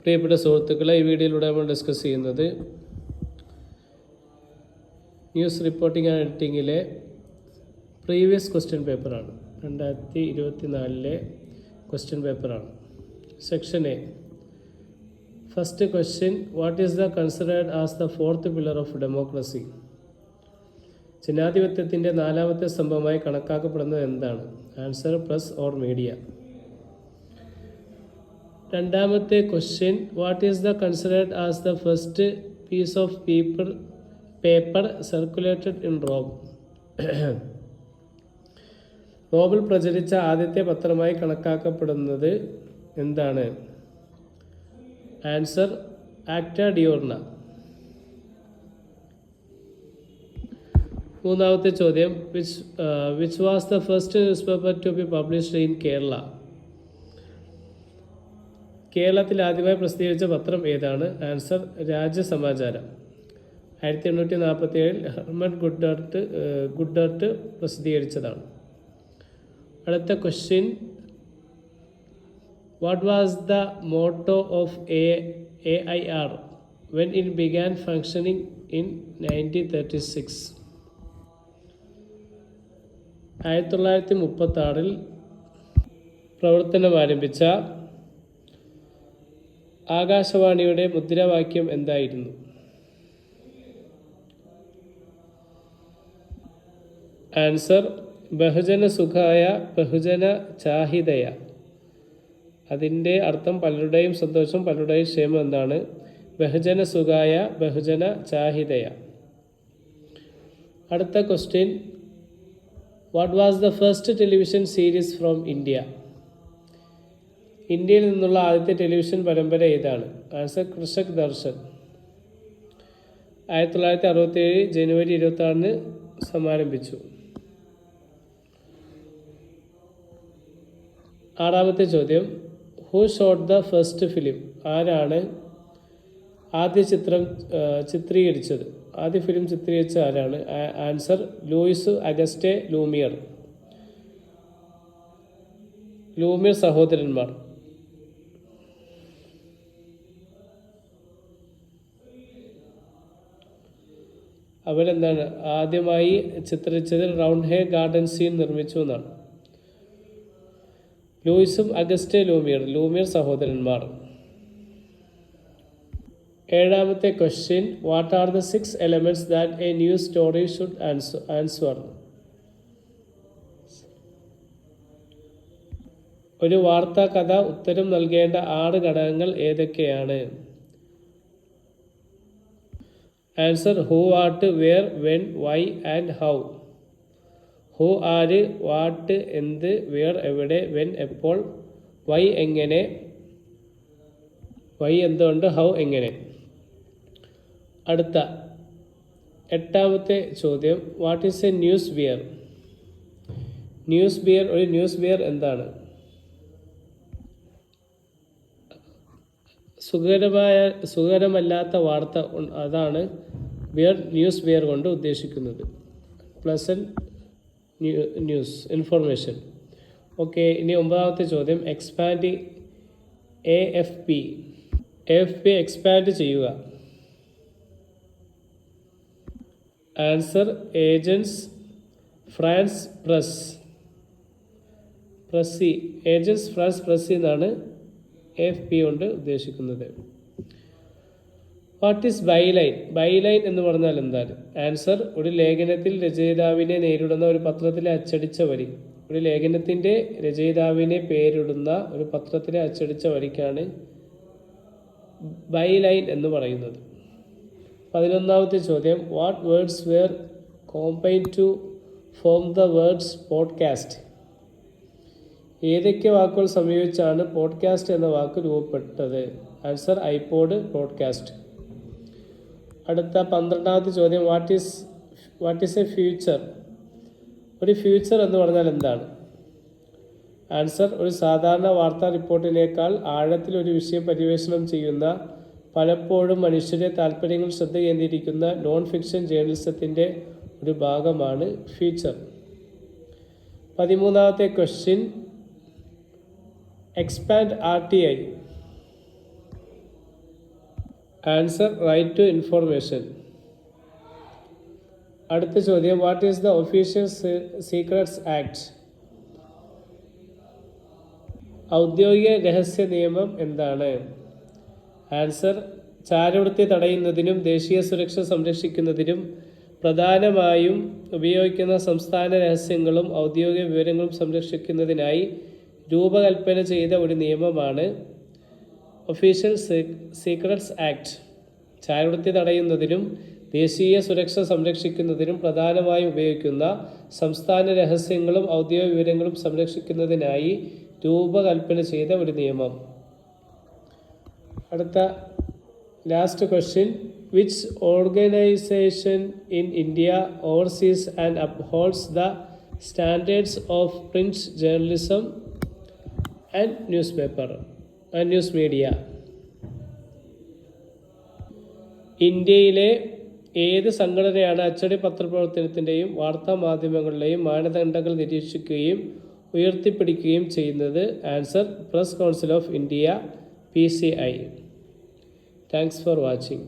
പ്രിയപ്പെട്ട സുഹൃത്തുക്കളെ, ഈ വീഡിയോയിലൂടെ നമ്മൾ ഡിസ്കസ് ചെയ്യുന്നത് ന്യൂസ് റിപ്പോർട്ടിംഗ് ആൻഡ് എഡിറ്റിങ്ങിലെ പ്രീവിയസ് ക്വസ്റ്റ്യൻ പേപ്പറാണ്. 2024 ക്വസ്റ്റ്യൻ പേപ്പറാണ്. Section A. First question, what is the considered as the fourth pillar of democracy? ജനാധിപത്യത്തിൻ്റെ നാലാമത്തെ സ്തംഭമായി കണക്കാക്കപ്പെടുന്നത് എന്താണ്? Answer, press or media. രണ്ടാമത്തെ question, what is the considered as the first piece of paper circulated in Rome? റോമിൽ പ്രചരിച്ച ആദ്യത്തെ പത്രമായി കണക്കാക്കപ്പെടുന്നത് എന്താണ്? Answer, Acta Diurna. മൂന്നാമത്തെ ചോദ്യം, which was the first newspaper to B published in Kerala? കേരളത്തിൽ ആദ്യമായി പ്രസിദ്ധീകരിച്ച പത്രം ഏതാണ്? ആൻസർ, രാജ്യസമാചാരം. 1847 ഹെർമൻ ഗുഡ്ഡർട്ട് പ്രസിദ്ധീകരിച്ചതാണ്. അടുത്ത question, what was the motto of AIR when it began functioning in 1936? 1936 പ്രവർത്തനം ആരംഭിച്ച ആകാശവാണിയുടെ മുദ്രാവാക്യം എന്തായിരുന്നു? ആൻസർ, ബഹുജന സുഖായ ബഹുജന ചാഹിദയ. അതിൻ്റെ അർത്ഥം പലരുടെയും സന്തോഷം പലരുടെയും ക്ഷേമം എന്നാണ്. ബഹുജന സുഖായ ബഹുജന ചാഹിദയ. അടുത്ത question, what was the first television series from India? ഇന്ത്യയിൽ നിന്നുള്ള ആദ്യത്തെ ടെലിവിഷൻ പരമ്പര ഏതാണ്? ആൻസർ, കൃഷക് ദർശൻ. 1967 ജനുവരി 26 സമാരംഭിച്ചു. ആറാമത്തെ ചോദ്യം, who shot the first film? ആരാണ് ആദ്യ ചിത്രം ചിത്രീകരിച്ചത്? ആദ്യ ഫിലിം ചിത്രീകരിച്ച ആരാണ്? Answer, Louis Auguste Lumiere. Lumiere സഹോദരന്മാർ. അവരെന്താണ് ആദ്യമായി ചിത്രിച്ചതിൽ റൗണ്ട് ഹേ ഗാർഡൻ സീൻ നിർമ്മിച്ചു എന്നാണ്. ലൂയിസും അഗസ്റ്റെ ലൂമിയർ സഹോദരന്മാർ. ഏഴാമത്തെ question, what are the 6 elements that a news story should answer? ഒരു വാർത്താ കഥ ഉത്തരം നൽകേണ്ട 6 ഘടകങ്ങൾ ഏതൊക്കെയാണ്? Answer, who, what, where, when, why and how. Who ആര്, വാട്ട് എന്ത്, വെയർ എവിടെ, വെൻ എപ്പോൾ, വൈ എങ്ങനെ, വൈ എന്തുകൊണ്ട്, ഹൗ എങ്ങനെ. അടുത്ത 8ാമത്തെ ചോദ്യം, what is a news bear? ഒരു ന്യൂസ് ബിയർ എന്താണ്? സുഖകരമല്ലാത്ത വാർത്ത, അതാണ് ന്യൂസ് ബിയർ കൊണ്ട് ഉദ്ദേശിക്കുന്നത്. Pleasant news information. ഓക്കെ, ഇനി 9ാമത്തെ ചോദ്യം, എക്സ്പാൻഡ് AFP എക്സ്പാൻഡ് ചെയ്യുക. Answer, Agence France Presse. Agence France Presse എന്നാണ് AFP കൊണ്ട് ഉദ്ദേശിക്കുന്നത്. What is byline? ബൈലൈൻ എന്ന് പറഞ്ഞാൽ എന്താണ്? ആൻസർ, ഒരു ലേഖനത്തിൽ രചയിതാവിനെ നേരിടുന്ന ഒരു പത്രത്തിലെ അച്ചടിച്ച വരി. ഒരു ലേഖനത്തിൻ്റെ രചയിതാവിനെ പേരിടുന്ന ഒരു പത്രത്തിലെ അച്ചടിച്ച വരിക്കാണ് ബൈലൈൻ എന്ന് പറയുന്നത്. 11ാമത്തെ ചോദ്യം, what words were combined to form the words podcast? ഏതൊക്കെ വാക്കുകൾ സംയോജിച്ചാണ് പോഡ്കാസ്റ്റ് എന്ന വാക്ക് രൂപപ്പെട്ടത്? Answer, iPod podcast. അടുത്ത 12ാമത്തെ ചോദ്യം, വാട്ട് ഈസ് എ ഫ്യൂച്ചർ? ഒരു ഫ്യൂച്ചർ എന്ന് പറഞ്ഞാൽ എന്താണ്? ആൻസർ, ഒരു സാധാരണ വാർത്താ റിപ്പോർട്ടിനേക്കാൾ ആഴത്തിൽ ഒരു വിഷയം പര്യവേഷണം ചെയ്യുന്ന, പലപ്പോഴും മനുഷ്യരുടെ താല്പര്യങ്ങൾ ശ്രദ്ധ കേന്ദ്രീകരിക്കുന്ന നോൺ ഫിക്ഷൻ ജേർണലിസത്തിൻ്റെ ഒരു ഭാഗമാണ് ഫ്യൂച്ചർ. 13ാമത്തെ question, expand RTI answer right to information. അടുത്ത ചോദ്യം, what is the official secrets act? ഔദ്യോഗിക രഹസ്യ നിയമം എന്താണ്? ആൻസർ ചാരവൃത്തി തടയുന്നതിനും ദേശീയ സുരക്ഷ സംരക്ഷിക്കുന്നതിനും പ്രധാനമായും ഉപയോഗിക്കുന്ന സംസ്ഥാന രഹസ്യങ്ങളും ഔദ്യോഗിക വിവരങ്ങളും സംരക്ഷിക്കുന്നതിനായി രൂപകൽപ്പന ചെയ്ത ഒരു നിയമമാണ് ഒഫീഷ്യൽ സീക്രട്സ് ആക്ട്. ചാരവൃത്തി തടയുന്നതിനും ദേശീയ സുരക്ഷ സംരക്ഷിക്കുന്നതിനും പ്രധാനമായും ഉപയോഗിക്കുന്ന സംസ്ഥാന രഹസ്യങ്ങളും ഔദ്യോഗിക വിവരങ്ങളും സംരക്ഷിക്കുന്നതിനായി രൂപകൽപ്പന ചെയ്ത ഒരു നിയമം. അടുത്ത last question, which organization in India overseas and upholds the standards of print journalism and news media? ഇന്ത്യയിലെ ഏത് സംഘടനയാണ് അച്ചടി പത്രപ്രവർത്തനത്തിൻ്റെയും വാർത്താമാധ്യമങ്ങളുടെയും മാനദണ്ഡങ്ങൾ നിരീക്ഷിക്കുകയും ഉയർത്തിപ്പിടിക്കുകയും ചെയ്യുന്നത്? Answer press council of India, PCI. Thanks for watching.